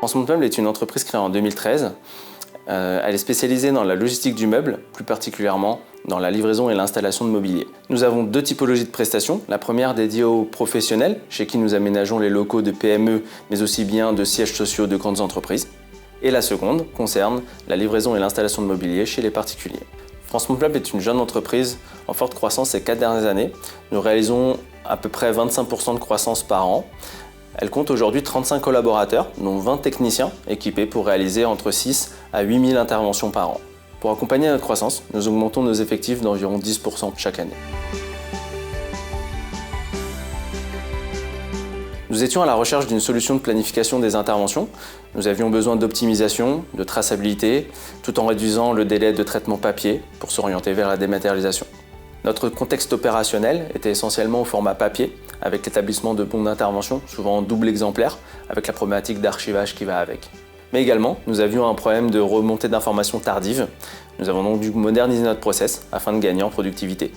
France Monte Meubles est une entreprise créée en 2013. Elle est spécialisée dans la logistique du meuble, plus particulièrement dans la livraison et l'installation de mobilier. Nous avons deux typologies de prestations. La première dédiée aux professionnels, chez qui nous aménageons les locaux de PME, mais aussi bien de sièges sociaux de grandes entreprises. Et la seconde concerne la livraison et l'installation de mobilier chez les particuliers. France Monte Meubles est une jeune entreprise en forte croissance ces 4 dernières années. Nous réalisons à peu près 25% de croissance par an. Elle compte aujourd'hui 35 collaborateurs, dont 20 techniciens équipés pour réaliser entre 6 à 8 000 interventions par an. Pour accompagner notre croissance, nous augmentons nos effectifs d'environ 10% chaque année. Nous étions à la recherche d'une solution de planification des interventions. Nous avions besoin d'optimisation, de traçabilité, tout en réduisant le délai de traitement papier pour s'orienter vers la dématérialisation. Notre contexte opérationnel était essentiellement au format papier, avec l'établissement de bons d'intervention, souvent en double exemplaire, avec la problématique d'archivage qui va avec. Mais également, nous avions un problème de remontée d'informations tardive. Nous avons donc dû moderniser notre process afin de gagner en productivité.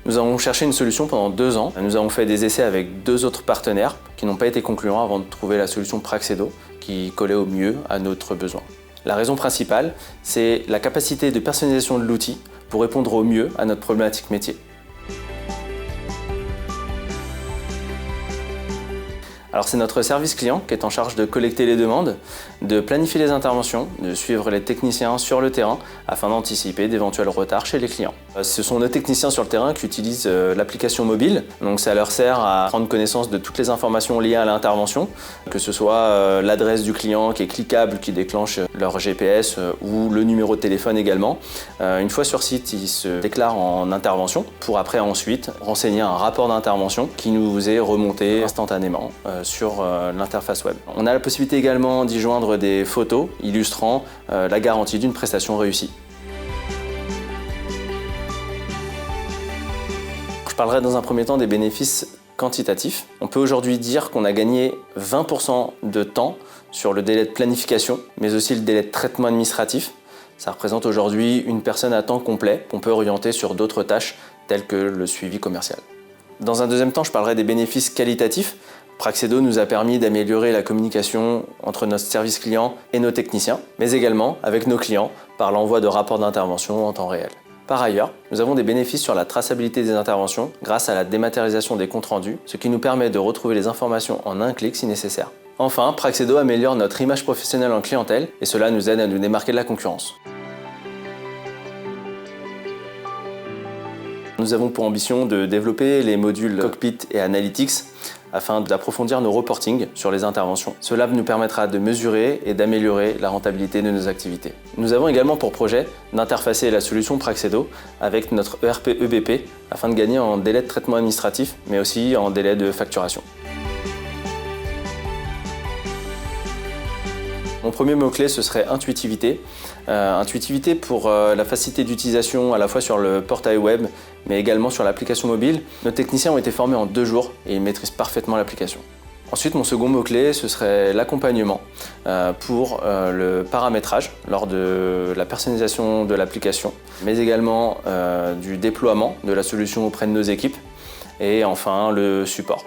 Nous avons cherché une solution pendant 2 ans. Nous avons fait des essais avec 2 autres partenaires qui n'ont pas été concluants avant de trouver la solution Praxedo qui collait au mieux à notre besoin. La raison principale, c'est la capacité de personnalisation de l'outil pour répondre au mieux à notre problématique métier. Alors c'est notre service client qui est en charge de collecter les demandes, de planifier les interventions, de suivre les techniciens sur le terrain afin d'anticiper d'éventuels retards chez les clients. Ce sont nos techniciens sur le terrain qui utilisent l'application mobile, donc ça leur sert à prendre connaissance de toutes les informations liées à l'intervention, que ce soit l'adresse du client qui est cliquable, qui déclenche leur GPS ou le numéro de téléphone également. Une fois sur site, ils se déclarent en intervention pour après ensuite renseigner un rapport d'intervention qui nous est remonté instantanément sur l'interface web. On a la possibilité également d'y joindre des photos illustrant la garantie d'une prestation réussie. Je parlerai dans un premier temps des bénéfices quantitatifs. On peut aujourd'hui dire qu'on a gagné 20% de temps sur le délai de planification, mais aussi le délai de traitement administratif. Ça représente aujourd'hui une personne à temps complet qu'on peut orienter sur d'autres tâches telles que le suivi commercial. Dans un deuxième temps, je parlerai des bénéfices qualitatifs. Praxedo nous a permis d'améliorer la communication entre notre service client et nos techniciens, mais également avec nos clients par l'envoi de rapports d'intervention en temps réel. Par ailleurs, nous avons des bénéfices sur la traçabilité des interventions grâce à la dématérialisation des comptes rendus, ce qui nous permet de retrouver les informations en un clic si nécessaire. Enfin, Praxedo améliore notre image professionnelle en clientèle et cela nous aide à nous démarquer de la concurrence. Nous avons pour ambition de développer les modules Cockpit et Analytics afin d'approfondir nos reportings sur les interventions. Cela nous permettra de mesurer et d'améliorer la rentabilité de nos activités. Nous avons également pour projet d'interfacer la solution Praxedo avec notre ERP EBP afin de gagner en délai de traitement administratif, mais aussi en délai de facturation. Mon premier mot-clé, ce serait intuitivité. Intuitivité pour la facilité d'utilisation à la fois sur le portail web, mais également sur l'application mobile. Nos techniciens ont été formés en 2 jours et ils maîtrisent parfaitement l'application. Ensuite, mon second mot-clé, ce serait l'accompagnement pour le paramétrage lors de la personnalisation de l'application, mais également du déploiement de la solution auprès de nos équipes et enfin le support.